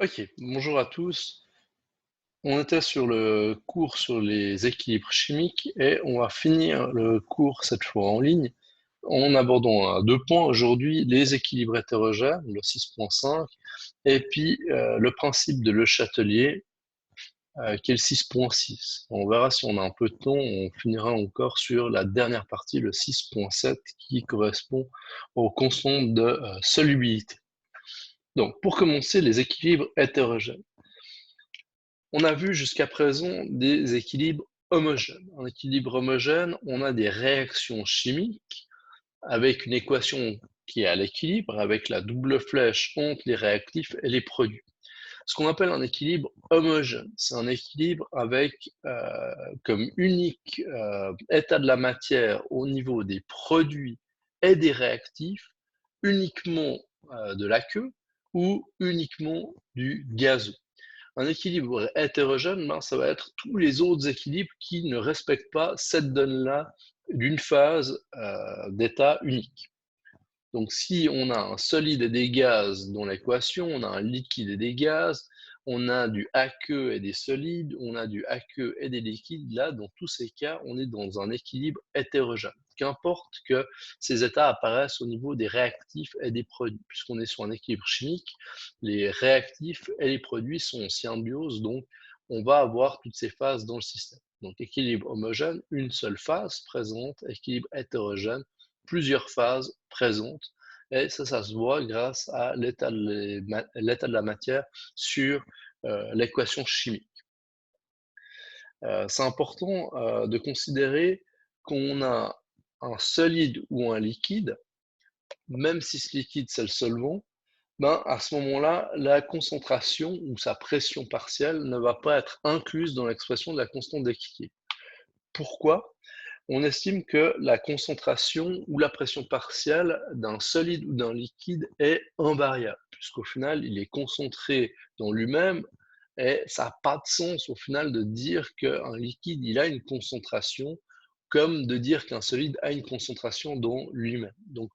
Ok, bonjour à tous. On était sur le cours sur les équilibres chimiques et on va finir le cours cette fois en ligne en abordant deux points aujourd'hui, les équilibres hétérogènes, le 6.5, et puis le principe de Le Chatelier, qui est le 6.6. On verra si on a un peu de temps, on finira encore sur la dernière partie, le 6.7, qui correspond aux constantes de solubilité. Donc, pour commencer, les équilibres hétérogènes. On a vu jusqu'à présent des équilibres homogènes. En équilibre homogène, on a des réactions chimiques avec une équation qui est à l'équilibre, avec la double flèche entre les réactifs et les produits. Ce qu'on appelle un équilibre homogène, c'est un équilibre avec comme unique état de la matière au niveau des produits et des réactifs uniquement de l'aqueux ou uniquement du gazeux. Un équilibre hétérogène, ben, ça va être tous les autres équilibres qui ne respectent pas cette donne-là d'une phase d'état unique. Donc si on a un solide et des gaz dans l'équation, on a un liquide et des gaz, on a du aqueux et des solides, on a du aqueux et des liquides, là, dans tous ces cas, on est dans un équilibre hétérogène. Qu'importe que ces états apparaissent au niveau des réactifs et des produits. Puisqu'on est sur un équilibre chimique, les réactifs et les produits sont en symbiose, donc on va avoir toutes ces phases dans le système. Donc équilibre homogène, une seule phase présente, équilibre hétérogène, plusieurs phases présentes, et ça se voit grâce à l'état de la matière sur l'équation chimique. C'est important de considérer qu'on a un solide ou un liquide, même si ce liquide c'est le solvant, ben, à ce moment-là, la concentration ou sa pression partielle ne va pas être incluse dans l'expression de la constante d'équilibre. Pourquoi? On estime que la concentration ou la pression partielle d'un solide ou d'un liquide est invariable, puisqu'au final, il est concentré dans lui-même et ça n'a pas de sens au final de dire qu'un liquide, il a une concentration comme de dire qu'un solide a une concentration dans lui-même. Donc,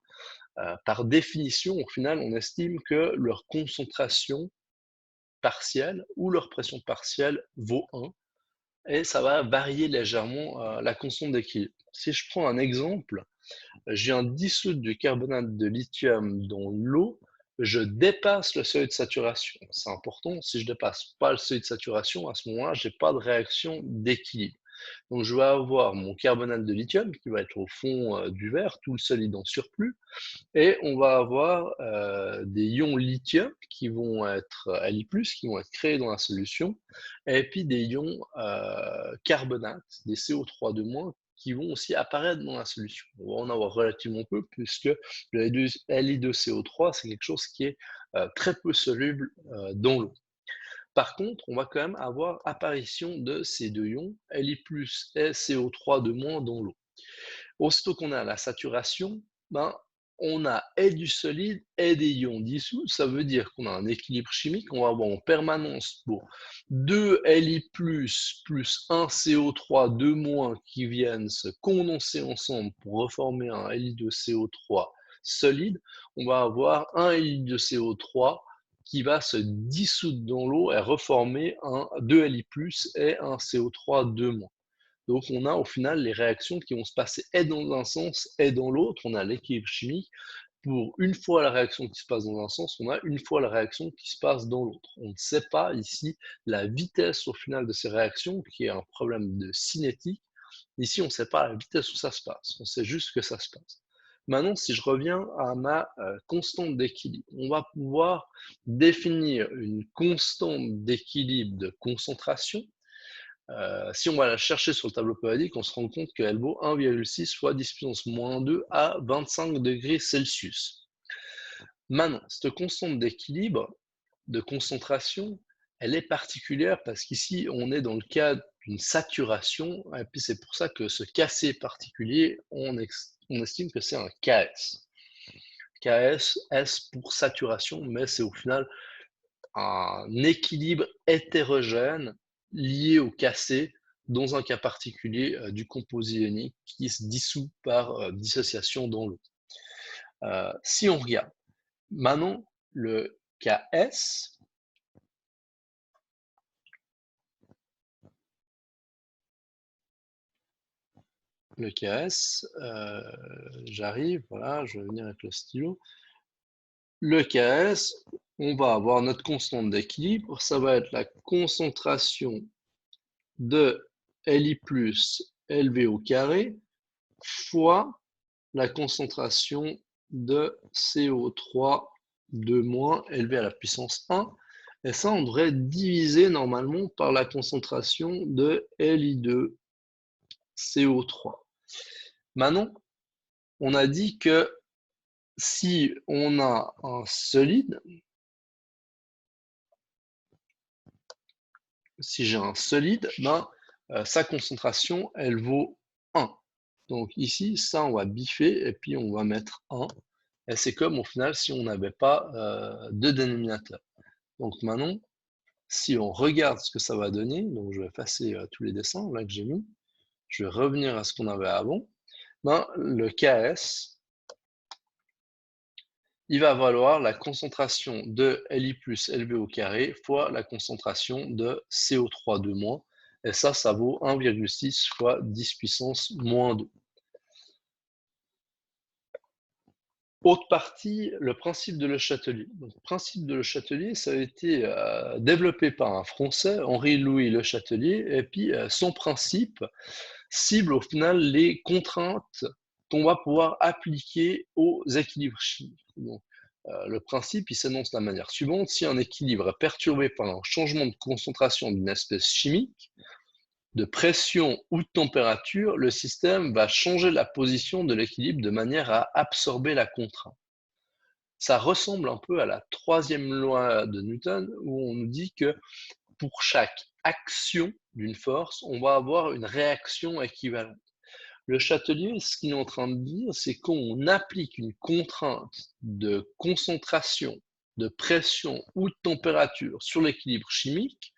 par définition, au final, on estime que leur concentration partielle ou leur pression partielle vaut 1 et ça va varier légèrement la constante d'équilibre. Si je prends un exemple, je viens dissoudre du carbonate de lithium dans l'eau, je dépasse le seuil de saturation. C'est important, si je dépasse pas le seuil de saturation, à ce moment-là, j'ai pas de réaction d'équilibre. Donc je vais avoir mon carbonate de lithium qui va être au fond du verre, tout le solide en surplus, et on va avoir des ions lithium qui vont être Li+, qui vont être créés dans la solution, et puis des ions carbonate, des CO3 de moins, qui vont aussi apparaître dans la solution. On va en avoir relativement peu, puisque le Li2CO3, c'est quelque chose qui est très peu soluble dans l'eau. Par contre, on va quand même avoir apparition de ces deux ions, Li+, et CO3 de moins dans l'eau. Aussitôt qu'on est à la saturation, ben, on a et du solide et des ions dissous. Ça veut dire qu'on a un équilibre chimique. On va avoir en permanence pour 2 Li+, plus 1 CO3, 2 moins qui viennent se condenser ensemble pour reformer un Li2CO3 solide. On va avoir un Li2CO3 qui va se dissoudre dans l'eau et reformer un 2 Li+, et un CO3 2 moins. Donc, on a au final les réactions qui vont se passer et dans un sens et dans l'autre. On a l'équilibre chimique. Pour une fois la réaction qui se passe dans un sens, on a une fois la réaction qui se passe dans l'autre. On ne sait pas ici la vitesse au final de ces réactions, qui est un problème de cinétique. Ici, on ne sait pas la vitesse où ça se passe. On sait juste que ça se passe. Maintenant, si je reviens à ma constante d'équilibre, on va pouvoir définir une constante d'équilibre de concentration. Si on va la chercher sur le tableau périodique, on se rend compte qu'elle vaut 1,6 fois 10 puissance moins 2 à 25 degrés Celsius. Maintenant, cette constante d'équilibre, de concentration, elle est particulière parce qu'ici, on est dans le cas d'une saturation, et puis c'est pour ça que ce Kc particulier, on estime que c'est un Ks. Ks, S pour saturation, mais c'est au final un équilibre hétérogène lié au Kc dans un cas particulier du composé ionique qui se dissout par dissociation dans l'eau. Si on regarde maintenant le Ks, le KS, j'arrive, voilà, je vais venir avec le stylo. Le KS, on va avoir notre constante d'équilibre, ça va être la concentration de Li plus LV au carré fois la concentration de CO3 de moins LV à la puissance 1. Et ça, on devrait diviser normalement par la concentration de Li2 CO3. Maintenant, on a dit que si on a un solide, si j'ai un solide, ben, sa concentration, elle vaut 1. Donc ici, ça, on va biffer et puis on va mettre 1. Et c'est comme au final si on n'avait pas de dénominateur. Donc maintenant, si on regarde ce que ça va donner, donc je vais effacer tous les dessins là que j'ai mis, je vais revenir à ce qu'on avait avant, ben, le KS, il va valoir la concentration de Li plus LV au carré fois la concentration de CO3 de moins, et ça vaut 1,6 fois 10 puissance moins 2. Autre partie, le principe de Le Chatelier. Donc, le principe de Le Chatelier, ça a été développé par un Français, Henri-Louis Le Chatelier, et puis son principe cible au final les contraintes qu'on va pouvoir appliquer aux équilibres chimiques. Donc, le principe, il s'énonce de la manière suivante. Si un équilibre est perturbé par un changement de concentration d'une espèce chimique, de pression ou de température, le système va changer la position de l'équilibre de manière à absorber la contrainte. Ça ressemble un peu à la troisième loi de Newton, où on nous dit que pour chaque action d'une force, on va avoir une réaction équivalente. Le Chatelier, ce qu'il est en train de dire, c'est qu'on applique une contrainte de concentration, de pression ou de température sur l'équilibre chimique,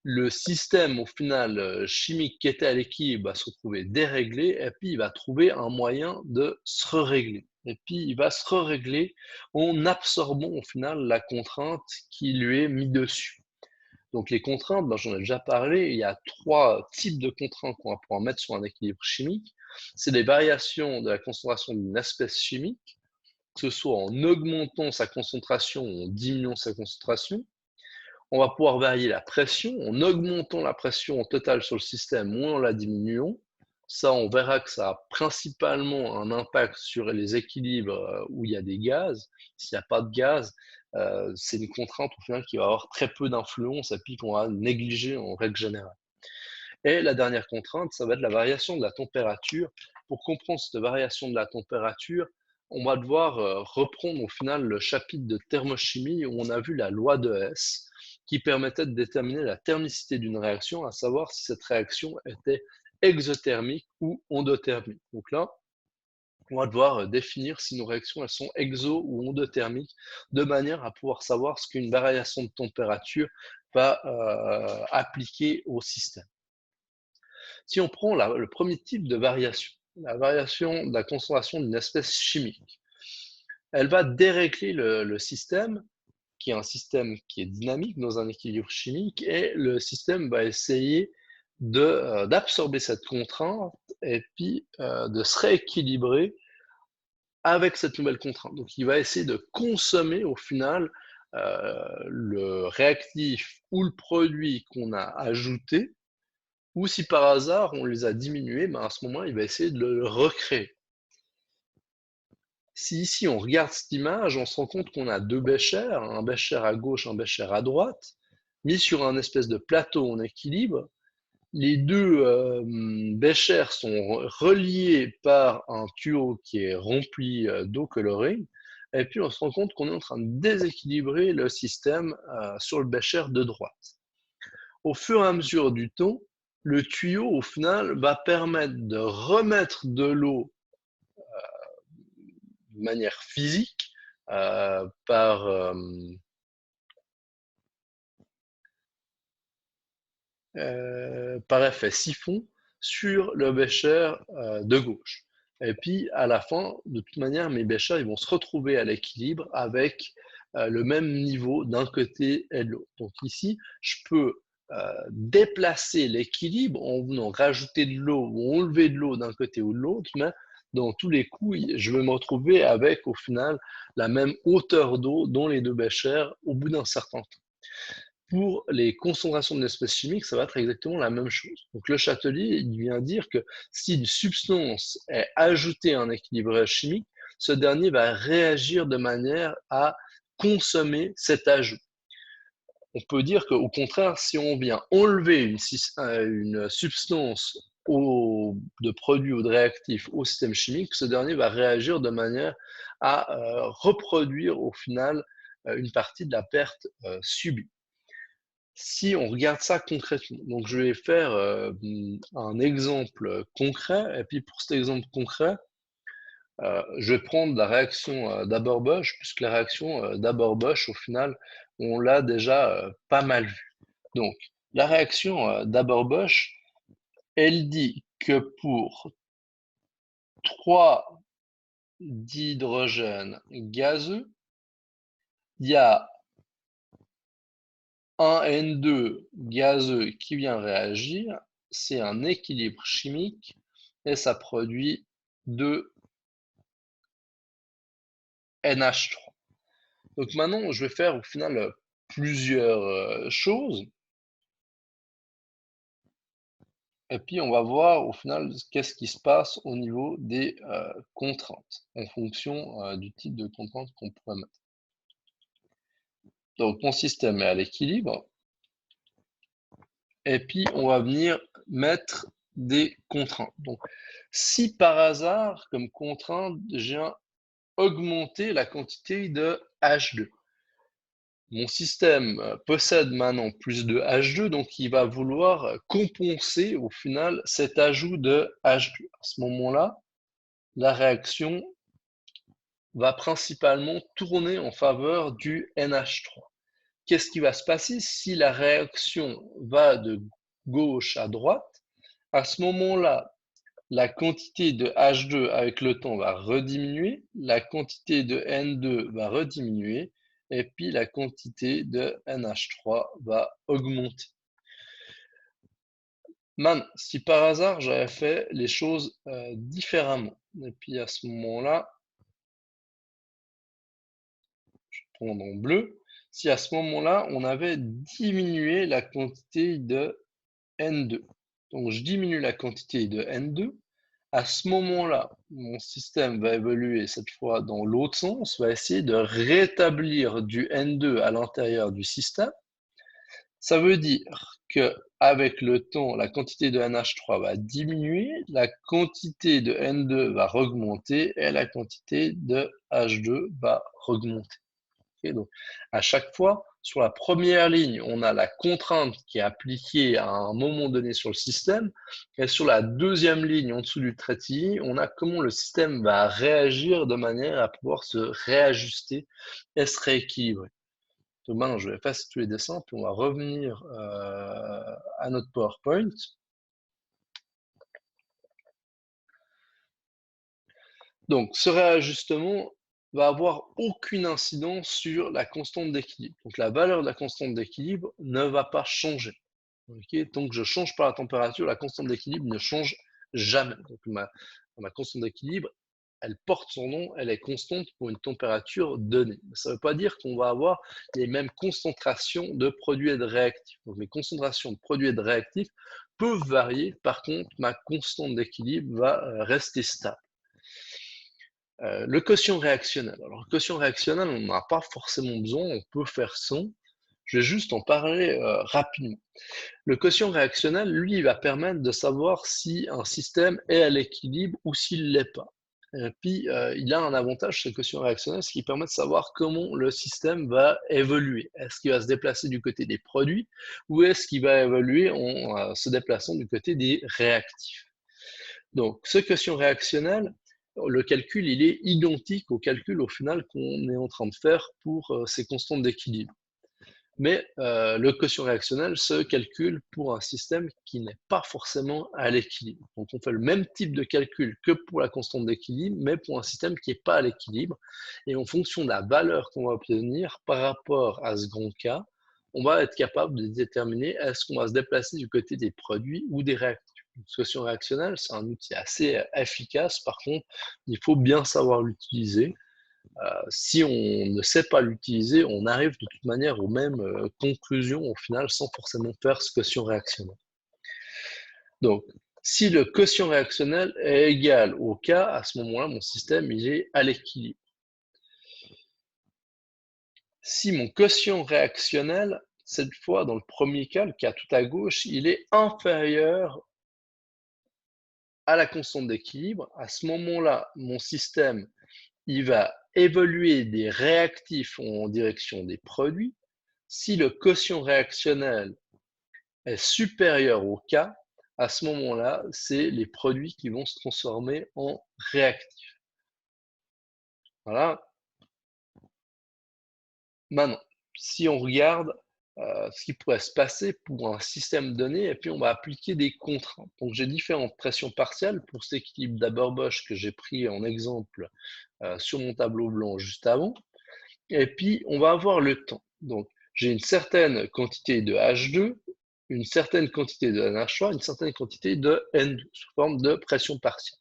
le système au final chimique qui était à l'équilibre va se retrouver déréglé et puis il va trouver un moyen de se régler. Et puis il va se régler en absorbant au final la contrainte qui lui est mise dessus. Donc les contraintes, ben, j'en ai déjà parlé, il y a 3 types de contraintes qu'on va pouvoir mettre sur un équilibre chimique. C'est des variations de la concentration d'une espèce chimique, que ce soit en augmentant sa concentration ou en diminuant sa concentration. On va pouvoir varier la pression en augmentant la pression totale sur le système ou en la diminuant. Ça, on verra que ça a principalement un impact sur les équilibres où il y a des gaz. S'il n'y a pas de gaz, c'est une contrainte au final qui va avoir très peu d'influence et puis qu'on va négliger en règle générale. Et la dernière contrainte, ça va être la variation de la température. Pour comprendre cette variation de la température, on va devoir reprendre au final le chapitre de thermochimie où on a vu la loi de Hess qui permettait de déterminer la thermicité d'une réaction, à savoir si cette réaction était exothermique ou endothermique. Donc là, on va devoir définir si nos réactions elles sont exo ou endothermiques de manière à pouvoir savoir ce qu'une variation de température va appliquer au système. Si on prend le premier type de variation, la variation de la concentration d'une espèce chimique, elle va dérégler le système, qui est un système qui est dynamique dans un équilibre chimique, et le système va essayer d'absorber cette contrainte et puis de se rééquilibrer avec cette nouvelle contrainte. Donc il va essayer de consommer au final le réactif ou le produit qu'on a ajouté, ou si par hasard on les a diminués, ben à ce moment il va essayer de le recréer. Si ici on regarde cette image, on se rend compte qu'on a 2 béchers, un bécher à gauche, un bécher à droite, mis sur un espèce de plateau en équilibre. Les 2 béchers sont reliés par un tuyau qui est rempli d'eau colorée, et puis on se rend compte qu'on est en train de déséquilibrer le système sur le bécher de droite. Au fur et à mesure du temps, le tuyau, au final, va permettre de remettre de l'eau de manière physique par effet siphon sur le bécher de gauche. Et puis, à la fin, de toute manière, mes béchers ils vont se retrouver à l'équilibre avec le même niveau d'un côté et de l'autre. Donc ici, je peux déplacer l'équilibre en venant rajouter de l'eau ou enlever de l'eau d'un côté ou de l'autre, mais dans tous les coups, je vais me retrouver avec au final la même hauteur d'eau dans les deux béchers au bout d'un certain temps. Pour les concentrations de l'espèce chimique, ça va être exactement la même chose. Donc le Châtelier, il vient dire que si une substance est ajoutée à un équilibrage chimique, ce dernier va réagir de manière à consommer cet ajout. On peut dire qu'au contraire, si on vient enlever une substance de produit ou de réactif au système chimique, ce dernier va réagir de manière à reproduire au final une partie de la perte subie. Si on regarde ça concrètement, donc je vais faire un exemple concret, et puis pour cet exemple concret, je vais prendre la réaction d'Haber-Bosch, puisque la réaction d'Haber-Bosch, au final, on l'a déjà pas mal vue. Donc, la réaction d'Haber-Bosch, elle dit que pour 3 d'hydrogène gazeux, il y a un N2 gazeux qui vient réagir, c'est un équilibre chimique et ça produit 2 NH3. Donc maintenant, je vais faire au final plusieurs choses. Et puis, on va voir au final qu'est-ce qui se passe au niveau des contraintes, en fonction du type de contrainte qu'on pourrait mettre. Donc, mon système est à l'équilibre. Et puis, on va venir mettre des contraintes. Donc, si par hasard, comme contrainte, j'ai augmenté la quantité de H2, mon système possède maintenant plus de H2, donc il va vouloir compenser au final cet ajout de H2. À ce moment-là, la réaction va principalement tourner en faveur du NH3. Qu'est-ce qui va se passer si la réaction va de gauche à droite? À ce moment-là, la quantité de H2 avec le temps va rediminuer, la quantité de N2 va rediminuer, et puis la quantité de NH3 va augmenter. Maintenant, si par hasard j'avais fait les choses différemment, et puis à ce moment-là, je vais prendre en bleu, si à ce moment-là on avait diminué la quantité de N2. Donc je diminue la quantité de N2. À ce moment-là, mon système va évoluer cette fois dans l'autre sens, va essayer de rétablir du N2 à l'intérieur du système. Ça veut dire que avec le temps, la quantité de NH3 va diminuer, la quantité de N2 va augmenter et la quantité de H2 va augmenter. Okay, donc, à chaque fois, sur la première ligne, on a la contrainte qui est appliquée à un moment donné sur le système. Et sur la deuxième ligne, en dessous du trait de ligne, on a comment le système va réagir de manière à pouvoir se réajuster et se rééquilibrer. Donc maintenant, je vais effacer tous les dessins, puis on va revenir à notre PowerPoint. Donc, ce réajustement va avoir aucune incidence sur la constante d'équilibre. Donc, la valeur de la constante d'équilibre ne va pas changer. Okay, donc, je ne change pas la température, la constante d'équilibre ne change jamais. Donc, ma constante d'équilibre, elle porte son nom, elle est constante pour une température donnée. Ça ne veut pas dire qu'on va avoir les mêmes concentrations de produits et de réactifs. Donc, les concentrations de produits et de réactifs peuvent varier. Par contre, ma constante d'équilibre va rester stable. Le quotient réactionnel. Alors, le quotient réactionnel, on n'en a pas forcément besoin, on peut faire sans. Je vais juste en parler rapidement. Le quotient réactionnel, lui, il va permettre de savoir si un système est à l'équilibre ou s'il ne l'est pas. Et puis, il a un avantage, ce quotient réactionnel, ce qui permet de savoir comment le système va évoluer. Est-ce qu'il va se déplacer du côté des produits ou est-ce qu'il va évoluer en se déplaçant du côté des réactifs? Donc, ce quotient réactionnel, le calcul, il est identique au calcul au final qu'on est en train de faire pour ces constantes d'équilibre. Mais le quotient réactionnel se calcule pour un système qui n'est pas forcément à l'équilibre. Donc on fait le même type de calcul que pour la constante d'équilibre, mais pour un système qui n'est pas à l'équilibre. Et en fonction de la valeur qu'on va obtenir par rapport à ce grand cas, on va être capable de déterminer est-ce qu'on va se déplacer du côté des produits ou des réactifs. Une quotient réactionnelle, c'est un outil assez efficace. Par contre, il faut bien savoir l'utiliser. Si on ne sait pas l'utiliser, on arrive de toute manière aux mêmes conclusions au final sans forcément faire ce quotient réactionnel. Donc, si le quotient réactionnel est égal au K, à ce moment-là, mon système il est à l'équilibre. Si mon quotient réactionnel, cette fois dans le premier cas, le cas tout à gauche, il est inférieur à la constante d'équilibre, à ce moment-là, mon système il va évoluer des réactifs en direction des produits. Si le quotient réactionnel est supérieur au K, à ce moment-là, c'est les produits qui vont se transformer en réactifs. Voilà. Maintenant, si on regarde ce qui pourrait se passer pour un système donné, et puis on va appliquer des contraintes. Donc j'ai différentes pressions partielles pour cet équilibre d'Haber-Bosch que j'ai pris en exemple sur mon tableau blanc juste avant. Et puis on va avoir le temps. Donc j'ai une certaine quantité de H2, une certaine quantité de NH3, une certaine quantité de N2 sous forme de pression partielle.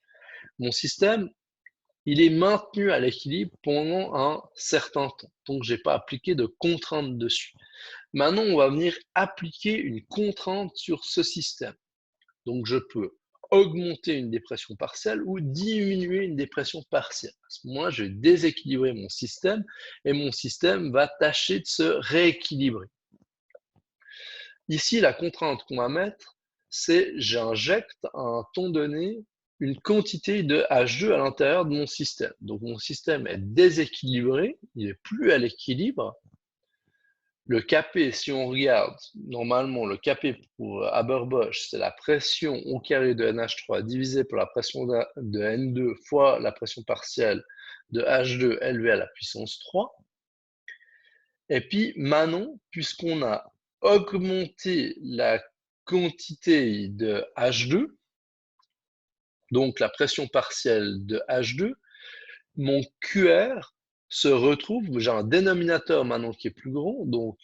Mon système, il est maintenu à l'équilibre pendant un certain temps. Donc, je n'ai pas appliqué de contrainte dessus. Maintenant, on va venir appliquer une contrainte sur ce système. Donc, je peux augmenter une dépression partielle ou diminuer une dépression partielle. À ce moment-là, je vais déséquilibrer mon système et mon système va tâcher de se rééquilibrer. Ici, la contrainte qu'on va mettre, c'est j'injecte à un temps donné une quantité de H2 à l'intérieur de mon système. Donc mon système est déséquilibré, il n'est plus à l'équilibre. Le Kp, si on regarde, normalement, le Kp pour Haber-Bosch, c'est la pression au carré de NH3 divisé par la pression de N2 fois la pression partielle de H2 élevé à la puissance 3. Et puis maintenant, puisqu'on a augmenté la quantité de H2, donc la pression partielle de H2, mon QR se retrouve, j'ai un dénominateur maintenant qui est plus grand, donc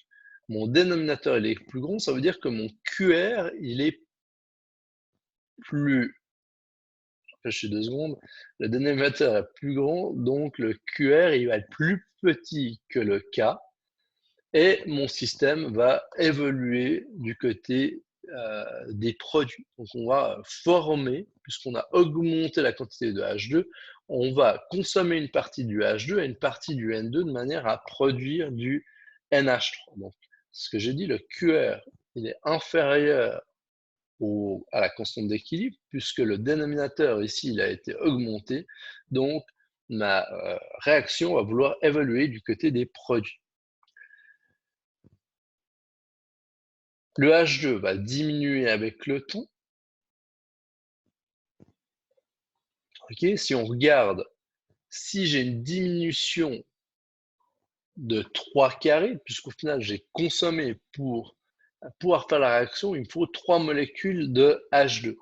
mon dénominateur il est plus grand, ça veut dire que mon QR il est plus, je suis 2 secondes, le dénominateur est plus grand, donc le QR il va être plus petit que le K, et mon système va évoluer du côté des produits. Donc on va former, puisqu'on a augmenté la quantité de H2, on va consommer une partie du H2 et une partie du N2 de manière à produire du NH3. Donc ce que j'ai dit, le QR il est inférieur à la constante d'équilibre, puisque le dénominateur ici il a été augmenté, donc ma réaction va vouloir évoluer du côté des produits. Le H2 va diminuer avec le temps. Okay, si on regarde, si j'ai une diminution de 3 carrés, puisqu'au final j'ai consommé pour pouvoir faire la réaction, il me faut 3 molécules de H2.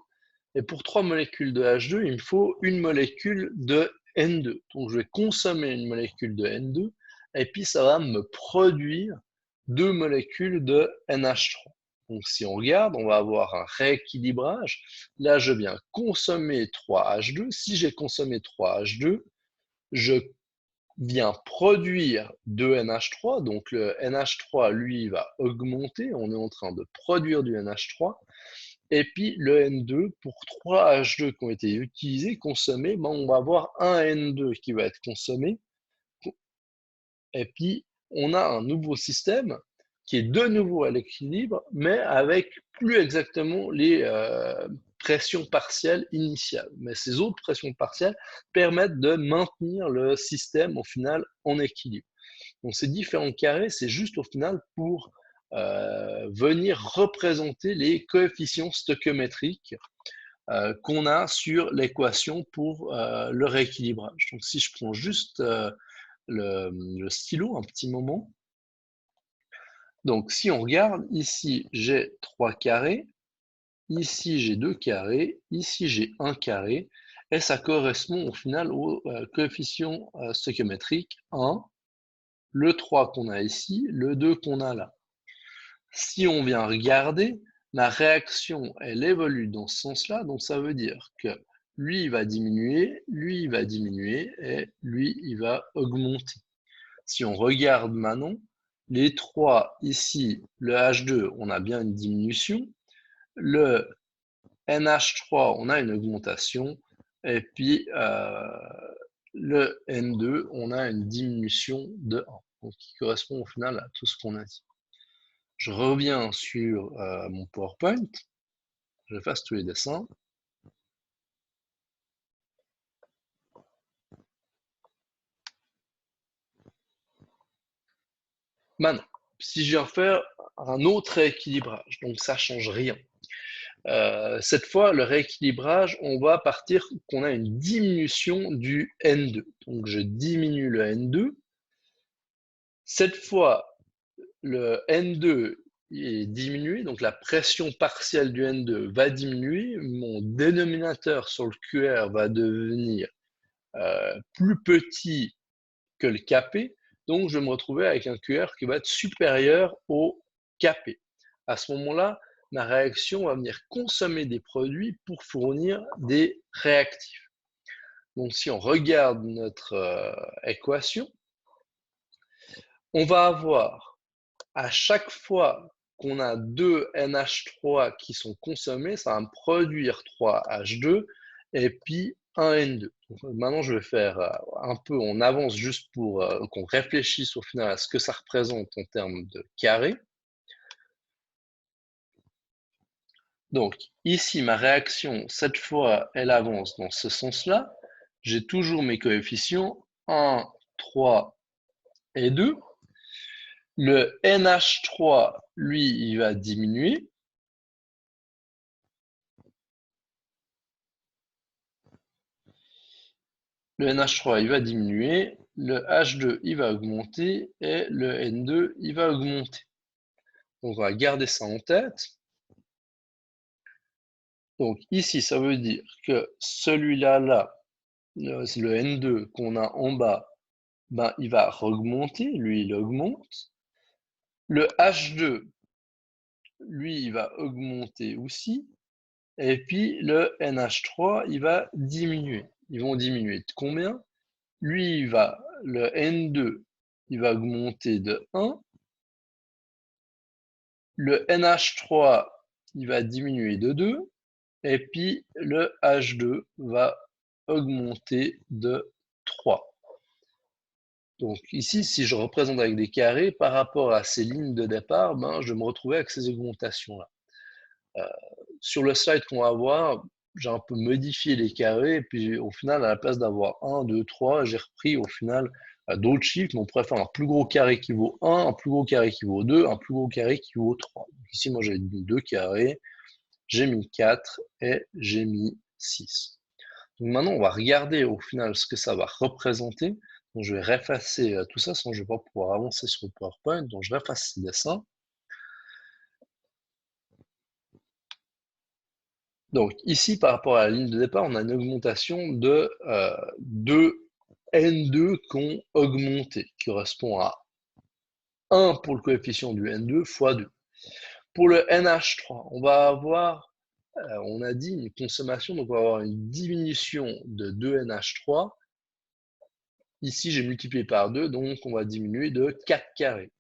Et pour 3 molécules de H2, il me faut une molécule de N2. Donc je vais consommer une molécule de N2, et puis ça va me produire 2 molécules de NH3. Donc si on regarde, on va avoir un rééquilibrage. Là, je viens consommer 3H2. Si j'ai consommé 3H2, je viens produire 2NH3. Donc le NH3, lui, va augmenter. On est en train de produire du NH3. Et puis le N2, pour 3 H2 qui ont été utilisés, consommés, ben, on va avoir un N2 qui va être consommé. Et puis on a un nouveau système qui est de nouveau à l'équilibre, mais avec plus exactement les pressions partielles initiales. Mais ces autres pressions partielles permettent de maintenir le système au final en équilibre. Donc ces différents carrés, c'est juste au final pour venir représenter les coefficients stoichiométriques qu'on a sur l'équation pour le rééquilibrage. Donc si je prends juste le stylo un petit moment, donc si on regarde, ici j'ai 3 carrés, ici j'ai 2 carrés, ici j'ai 1 carré, et ça correspond au final au coefficient stoichiométrique 1, le 3 qu'on a ici, le 2 qu'on a là. Si on vient regarder, la réaction, elle évolue dans ce sens-là, donc ça veut dire que lui, il va diminuer, lui, il va diminuer, et lui, il va augmenter. Si on regarde maintenant, les trois ici, le H2, on a bien une diminution, le NH3, on a une augmentation, et puis le N2, on a une diminution de 1, donc qui correspond au final à tout ce qu'on a dit. Je reviens sur mon PowerPoint, j'efface tous les dessins. Maintenant, si je viens faire un autre rééquilibrage, donc ça ne change rien. Cette fois, le rééquilibrage, on va partir qu'on a une diminution du N2. Donc je diminue le N2. Cette fois, le N2 est diminué, donc la pression partielle du N2 va diminuer. Mon dénominateur sur le QR va devenir plus petit que le Kp. Donc je vais me retrouver avec un QR qui va être supérieur au Kp. À ce moment-là, ma réaction va venir consommer des produits pour fournir des réactifs. Donc si on regarde notre équation, on va avoir à chaque fois qu'on a deux NH3 qui sont consommés, ça va me produire 3 H2 et puis un N2. Donc, maintenant, je vais faire un peu, on avance juste pour qu'on réfléchisse au final à ce que ça représente en termes de carré. Donc ici, ma réaction, cette fois, elle avance dans ce sens-là. J'ai toujours mes coefficients 1, 3 et 2. Le NH3, lui, il va diminuer. Le NH3, il va diminuer. Le H2, il va augmenter. Et le N2, il va augmenter. Donc, on va garder ça en tête. Donc, ici, ça veut dire que celui-là, le N2 qu'on a en bas, ben, il va augmenter. Lui, il augmente. Le H2, lui, il va augmenter aussi. Et puis, le NH3, il va diminuer. Ils vont diminuer de combien? Lui, le N2, il va augmenter de 1. Le NH3, il va diminuer de 2. Et puis, le H2 va augmenter de 3. Donc ici, si je représente avec des carrés, par rapport à ces lignes de départ, ben, je vais me retrouver avec ces augmentations-là. Sur le slide qu'on va voir, j'ai un peu modifié les carrés, et puis au final, à la place d'avoir 1, 2, 3, j'ai repris au final d'autres chiffres, mais on pourrait faire un plus gros carré qui vaut 1, un plus gros carré qui vaut 2, un plus gros carré qui vaut 3. Donc ici, moi, j'ai mis 2 carrés, j'ai mis 4 et j'ai mis 6. Donc maintenant, on va regarder au final ce que ça va représenter. Donc je vais réeffacer tout ça, sinon je ne vais pas pouvoir avancer sur le PowerPoint. Donc je réefface ces dessins. Donc ici, par rapport à la ligne de départ, on a une augmentation de 2 N2 qu'on augmenté, qui correspond à 1 pour le coefficient du N2 fois 2. Pour le NH3, on va avoir, on a dit, une consommation, donc on va avoir une diminution de 2 NH3. Ici, j'ai multiplié par 2, donc on va diminuer de 4 carrés.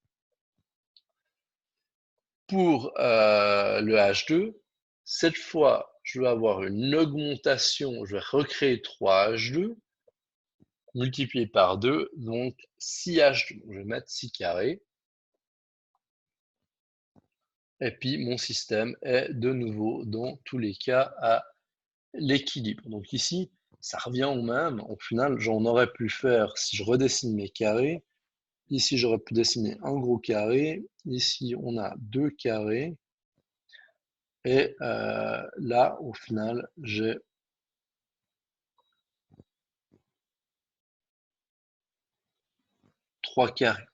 Pour le H2, cette fois, je vais avoir une augmentation, je vais recréer 3 H2, multiplié par 2, donc 6H2. Donc, je vais mettre 6 carrés. Et puis, mon système est de nouveau, dans tous les cas, à l'équilibre. Donc ici, ça revient au même. Au final, j'en aurais pu faire, si je redessine mes carrés, ici, j'aurais pu dessiner un gros carré. Ici, on a 2 carrés. Et là, au final, j'ai trois carrés.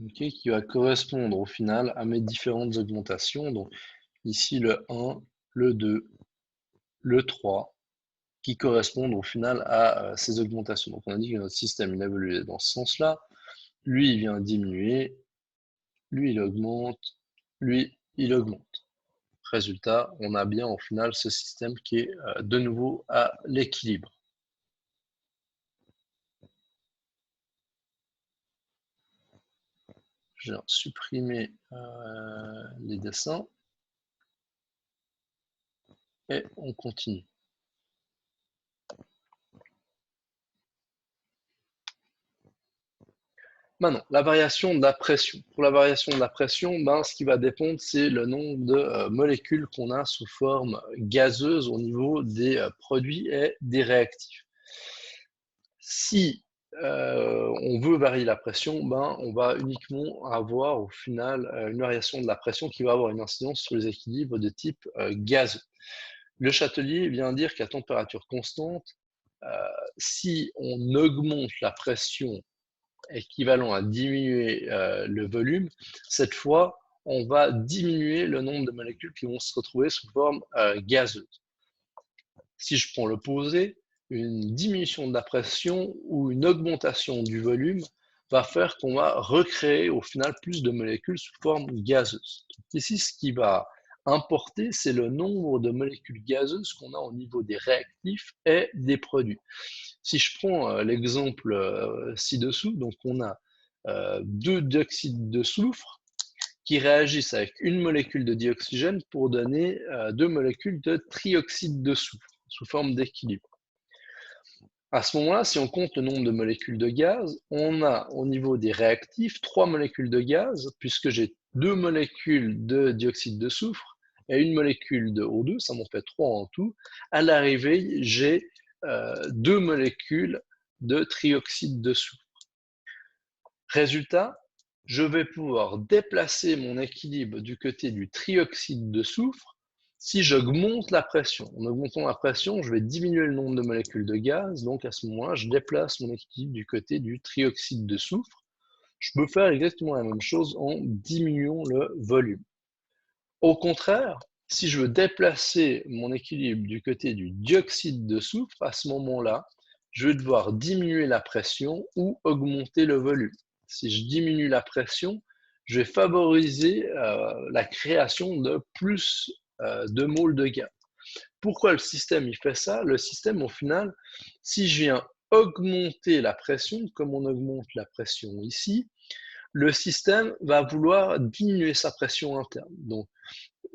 Okay, qui va correspondre au final à mes différentes augmentations. Donc ici le 1, le 2, le 3, qui correspondent au final à ces augmentations. Donc on a dit que notre système il évolue dans ce sens-là. Lui, il vient diminuer. lui il augmente, lui il augmente. Résultat, on a bien au final ce système qui est de nouveau à l'équilibre. Je viens supprimer les dessins et on continue. Maintenant, la variation de la pression. Pour la variation de la pression, ce qui va dépendre, c'est le nombre de molécules qu'on a sous forme gazeuse au niveau des produits et des réactifs. Si on veut varier la pression, on va uniquement avoir au final une variation de la pression qui va avoir une incidence sur les équilibres de type gazeux. Le Châtelier vient dire qu'à température constante, si on augmente la pression équivalent à diminuer le volume, cette fois, on va diminuer le nombre de molécules qui vont se retrouver sous forme gazeuse. Si je prends l'opposé, une diminution de la pression ou une augmentation du volume va faire qu'on va recréer au final plus de molécules sous forme gazeuse. Donc ici, ce qui va importer, c'est le nombre de molécules gazeuses qu'on a au niveau des réactifs et des produits. Si je prends l'exemple ci-dessous, donc on a deux dioxydes de soufre qui réagissent avec une molécule de dioxygène pour donner deux molécules de trioxyde de soufre sous forme d'équilibre. À ce moment-là, si on compte le nombre de molécules de gaz, on a au niveau des réactifs 3 molécules de gaz, puisque j'ai 2 molécules de dioxyde de soufre et une molécule de O2, ça m'en fait 3 en tout. À l'arrivée, j'ai 2 molécules de trioxyde de soufre. Résultat, je vais pouvoir déplacer mon équilibre du côté du trioxyde de soufre si j'augmente la pression. En augmentant la pression, je vais diminuer le nombre de molécules de gaz, donc à ce moment-là, je déplace mon équilibre du côté du trioxyde de soufre. Je peux faire exactement la même chose en diminuant le volume. Au contraire, si je veux déplacer mon équilibre du côté du dioxyde de soufre, à ce moment-là, je vais devoir diminuer la pression ou augmenter le volume. Si je diminue la pression, je vais favoriser la création de plus de moles de gaz. Pourquoi le système il fait ça? Le système, au final, si je viens augmenter la pression, comme on augmente la pression ici, le système va vouloir diminuer sa pression interne. Donc,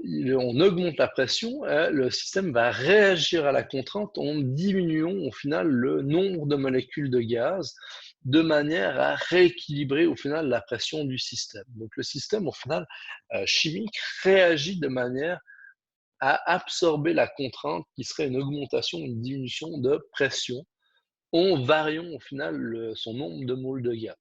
on augmente la pression, le système va réagir à la contrainte en diminuant au final le nombre de molécules de gaz de manière à rééquilibrer au final la pression du système. Donc le système au final chimique réagit de manière à absorber la contrainte qui serait une augmentation, une diminution de pression en variant au final son nombre de moles de gaz.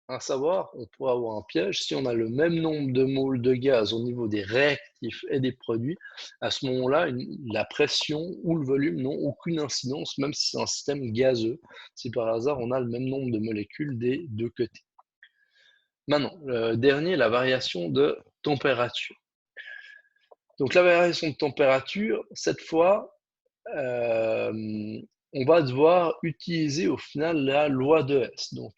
À savoir, on pourrait avoir un piège si on a le même nombre de moles de gaz au niveau des réactifs et des produits. À ce moment-là, la pression ou le volume n'ont aucune incidence, même si c'est un système gazeux, si par hasard on a le même nombre de molécules des deux côtés. Maintenant, le dernier, la variation de température. Donc la variation de température, cette fois, on va devoir utiliser au final la loi de Hess. Donc,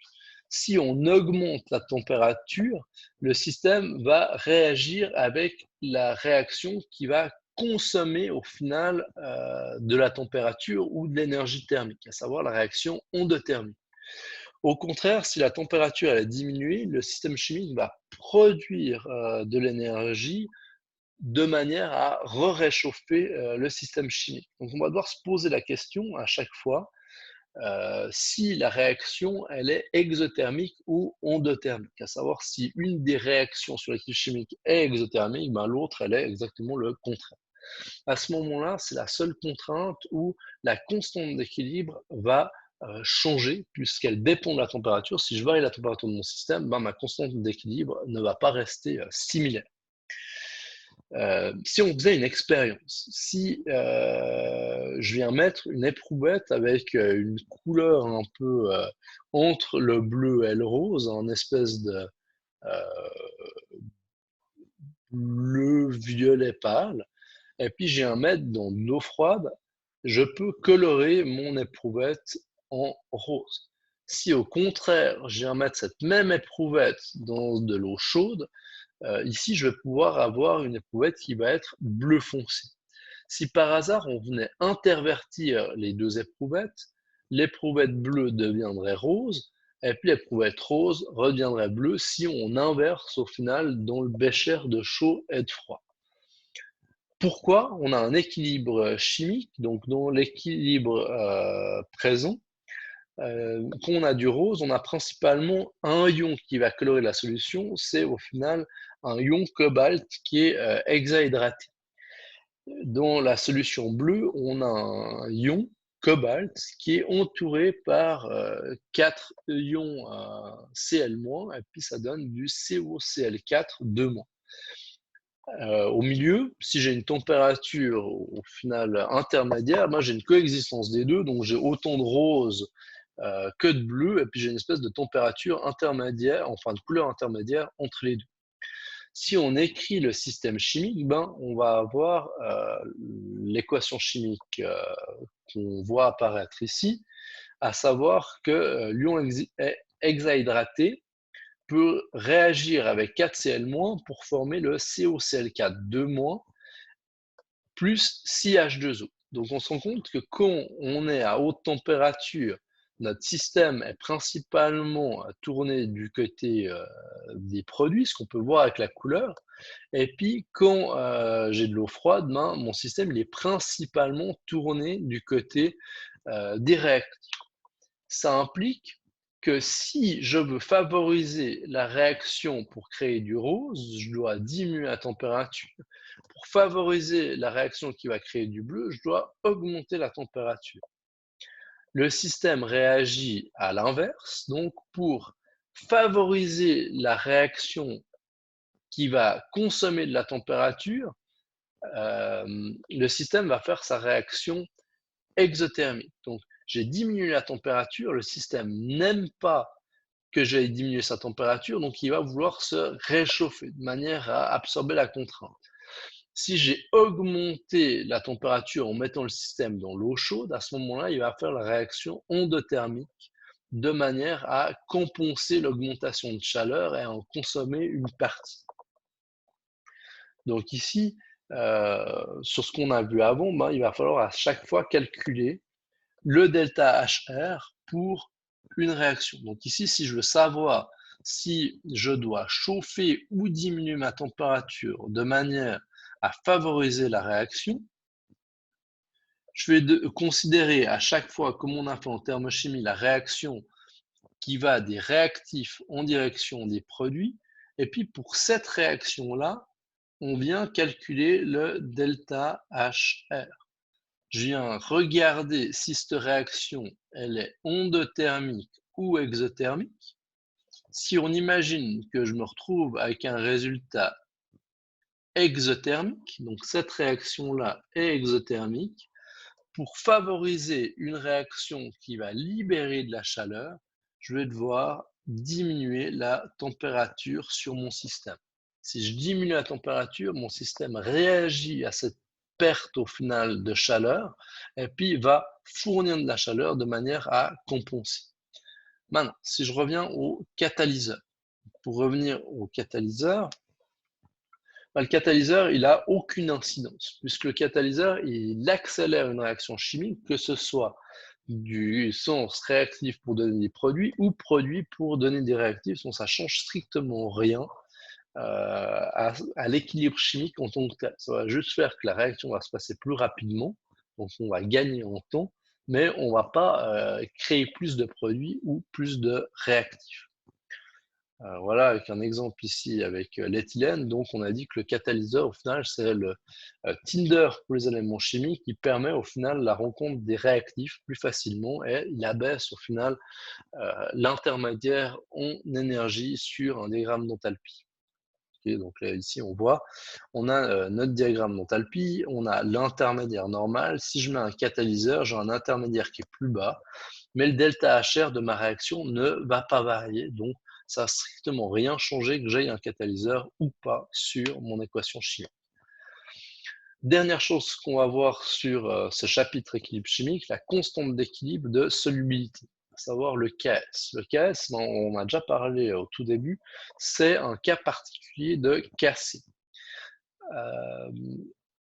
si on augmente la température, le système va réagir avec la réaction qui va consommer au final de la température ou de l'énergie thermique, à savoir la réaction endothermique. Au contraire, si la température elle est diminuée, le système chimique va produire de l'énergie de manière à réchauffer le système chimique. Donc on va devoir se poser la question à chaque fois si la réaction elle est exothermique ou endothermique, à savoir si une des réactions sur l'équilibre chimique est exothermique, l'autre elle est exactement le contraire. À ce moment-là, c'est la seule contrainte où la constante d'équilibre va changer puisqu'elle dépend de la température. Si je varie la température de mon système, ma constante d'équilibre ne va pas rester similaire. Si on faisait une expérience, si je viens mettre une éprouvette avec une couleur un peu entre le bleu et le rose, en espèce de bleu violet pâle, et puis je viens mettre dans de l'eau froide, je peux colorer mon éprouvette en rose. Si au contraire, je viens mettre cette même éprouvette dans de l'eau chaude, ici, je vais pouvoir avoir une éprouvette qui va être bleu foncé. Si par hasard, on venait intervertir les deux éprouvettes, l'éprouvette bleue deviendrait rose, et puis l'éprouvette rose redeviendrait bleue si on inverse au final dans le bécher de chaud et de froid. Pourquoi? On a un équilibre chimique, donc dans l'équilibre présent, quand on a du rose, on a principalement un ion qui va colorer la solution, c'est au final un ion cobalt qui est hexahydraté. Dans la solution bleue, on a un ion cobalt qui est entouré par 4 ions Cl-, et puis ça donne du COCl4 2-. Au milieu, si j'ai une température au final intermédiaire, moi j'ai une coexistence des deux, donc j'ai autant de rose que de bleu, et puis j'ai une espèce de température intermédiaire, enfin de couleur intermédiaire entre les deux. Si on écrit le système chimique, ben, on va avoir l'équation chimique qu'on voit apparaître ici, à savoir que l'ion hexahydraté peut réagir avec 4Cl- pour former le COCl4 2- plus 6H2O. Donc on se rend compte que quand on est à haute température, notre système est principalement tourné du côté des produits, ce qu'on peut voir avec la couleur. Et puis quand j'ai de l'eau froide, ben, mon système il est principalement tourné du côté des réactifs. Ça implique que si je veux favoriser la réaction pour créer du rose, je dois diminuer la température. Pour favoriser la réaction qui va créer du bleu, je dois augmenter la température. Le système réagit à l'inverse, donc pour favoriser la réaction qui va consommer de la température, le système va faire sa réaction exothermique. Donc, j'ai diminué la température, le système n'aime pas que j'aille diminuer sa température, donc il va vouloir se réchauffer de manière à absorber la contrainte. Si j'ai augmenté la température en mettant le système dans l'eau chaude, à ce moment-là, il va faire la réaction endothermique de manière à compenser l'augmentation de chaleur et à en consommer une partie. Donc ici, sur ce qu'on a vu avant, ben, il va falloir à chaque fois calculer le delta HR pour une réaction. Donc ici, si je veux savoir si je dois chauffer ou diminuer ma température de manière à favoriser la réaction, je vais considérer à chaque fois, comme on a fait en thermochimie, la réaction qui va des réactifs en direction des produits. Et puis pour cette réaction-là, on vient calculer le delta HR. Je viens regarder si cette réaction elle est endothermique ou exothermique. Si on imagine que je me retrouve avec un résultat exothermique, donc cette réaction-là est exothermique, pour favoriser une réaction qui va libérer de la chaleur, je vais devoir diminuer la température sur mon système. Si je diminue la température, mon système réagit à cette perte au final de chaleur et puis va fournir de la chaleur de manière à compenser. Maintenant, si je reviens au catalyseur, pour revenir au catalyseur, le catalyseur, il n'a aucune incidence, puisque le catalyseur, il accélère une réaction chimique, que ce soit du sens réactif pour donner des produits ou produits pour donner des réactifs, donc ça change strictement rien à l'équilibre chimique en tant que tel. Ça va juste faire que la réaction va se passer plus rapidement, donc on va gagner en temps, mais on ne va pas créer plus de produits ou plus de réactifs. Voilà, avec un exemple ici avec l'éthylène, donc on a dit que le catalyseur, au final, c'est le Tinder pour les éléments chimiques qui permet au final la rencontre des réactifs plus facilement et il abaisse au final l'intermédiaire en énergie sur un diagramme d'enthalpie. Okay, donc là, ici, on voit, on a notre diagramme d'enthalpie, on a l'intermédiaire normal. Si je mets un catalyseur, j'ai un intermédiaire qui est plus bas, mais le delta HR de ma réaction ne va pas varier. Donc, ça n'a strictement rien changé que j'aie un catalyseur ou pas sur mon équation chimique. Dernière chose qu'on va voir sur ce chapitre équilibre chimique, la constante d'équilibre de solubilité. à savoir le KS. Le KS, on a déjà parlé au tout début, c'est un cas particulier de cassé.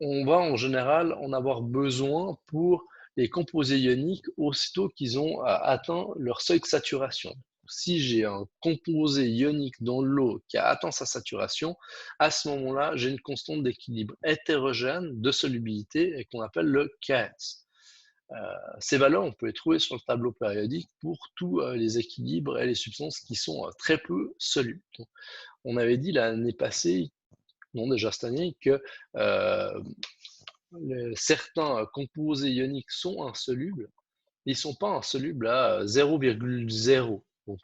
On va en général en avoir besoin pour les composés ioniques aussitôt qu'ils ont atteint leur seuil de saturation. Si j'ai un composé ionique dans l'eau qui a atteint sa saturation, à ce moment-là, j'ai une constante d'équilibre hétérogène de solubilité et qu'on appelle le KS. Ces valeurs, on peut les trouver sur le tableau périodique pour tous les équilibres et les substances qui sont très peu solubles. Donc, on avait dit l'année passée, non déjà cette année, que certains composés ioniques sont insolubles. Ils ne sont pas insolubles à 0,0. Donc,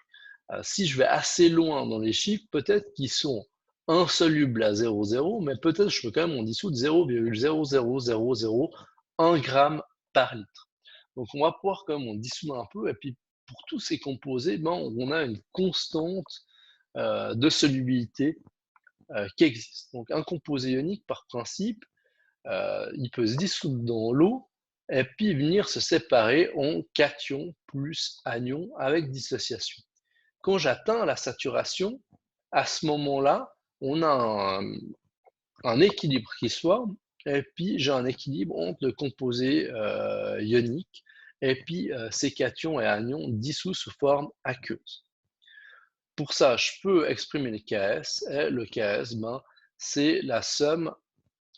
si je vais assez loin dans les chiffres, peut-être qu'ils sont insolubles à 0,0, mais peut-être je peux quand même en dissoudre 0,00001 g par litre. Donc on va pouvoir quand même en dissoudre un peu, et puis pour tous ces composés, ben, on a une constante de solubilité qui existe. Donc un composé ionique, par principe, il peut se dissoudre dans l'eau et puis venir se séparer en cation plus anion avec dissociation. Quand j'atteins la saturation, à ce moment-là, on a un équilibre qui soit, et puis j'ai un équilibre entre le composé ionique et puis ces cations et anions dissous sous forme aqueuse. Pour ça, je peux exprimer le KS, et le KS, ben, c'est la somme,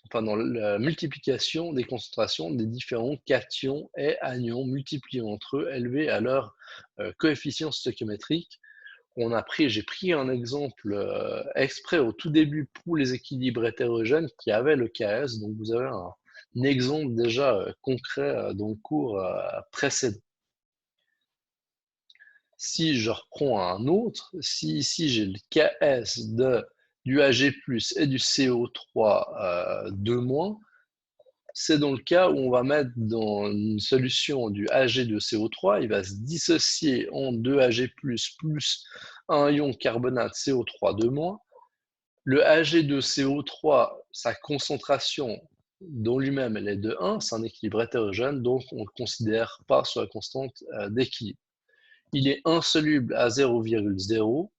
enfin dans la multiplication des concentrations des différents cations et anions multipliés entre eux, élevés à leur coefficient stoichiométrique. J'ai pris un exemple exprès au tout début pour les équilibres hétérogènes qui avaient le KS, donc vous avez un exemple déjà concret dans le cours précédent. Si je reprends un autre, si ici j'ai le KS du Ag+ et du CO3 2-, c'est dans le cas où on va mettre dans une solution du Ag2CO3, il va se dissocier en 2Ag+, plus un ion carbonate CO3 2-. Le Ag2CO3, sa concentration dans lui-même, elle est de 1, c'est un équilibre hétérogène, donc on ne le considère pas sur la constante d'équilibre. Il est insoluble à 0,0,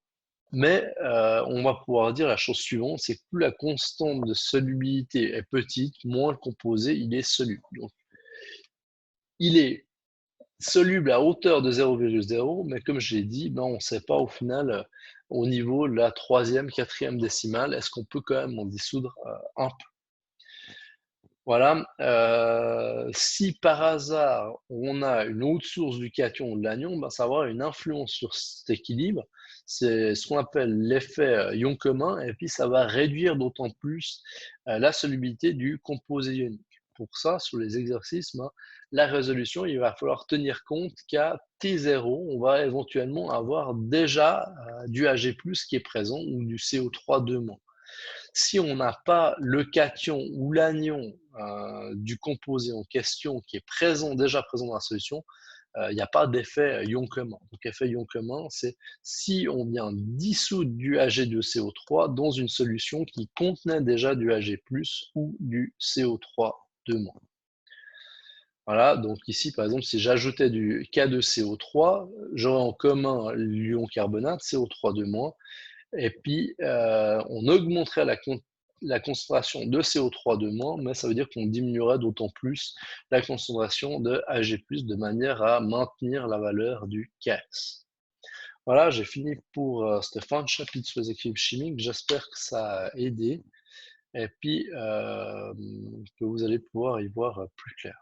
mais on va pouvoir dire la chose suivante, c'est que plus la constante de solubilité est petite, moins le composé il est soluble. Donc, il est soluble à hauteur de 0,0, mais comme je l'ai dit, ben, on ne sait pas au final, au niveau de la 3e, 4e décimale, est-ce qu'on peut quand même en dissoudre un peu. Voilà. Si par hasard on a une autre source du cation ou de l'anion, ben, ça va avoir une influence sur cet équilibre. C'est ce qu'on appelle l'effet ion commun, et puis ça va réduire d'autant plus la solubilité du composé ionique. Pour ça, sur les exercices, ben, la résolution, il va falloir tenir compte qu'à T0, on va éventuellement avoir déjà du Ag+ qui est présent ou du CO3 2-. Si on n'a pas le cation ou l'anion du composé en question qui est déjà présent dans la solution, il n'y a pas d'effet ion commun. Donc, effet ion commun, c'est si on vient dissoudre du Ag2CO3 dans une solution qui contenait déjà du Ag+ ou du CO3 2-. Voilà, donc ici, par exemple, si j'ajoutais du K2CO3, j'aurais en commun l'ion carbonate, CO3 2-, et puis on augmenterait la concentration de CO3 2-, mais ça veut dire qu'on diminuerait d'autant plus la concentration de Ag+, de manière à maintenir la valeur du KS. Voilà, j'ai fini pour cette fin de chapitre sur les équilibres chimiques. J'espère que ça a aidé, et puis que vous allez pouvoir y voir plus clair.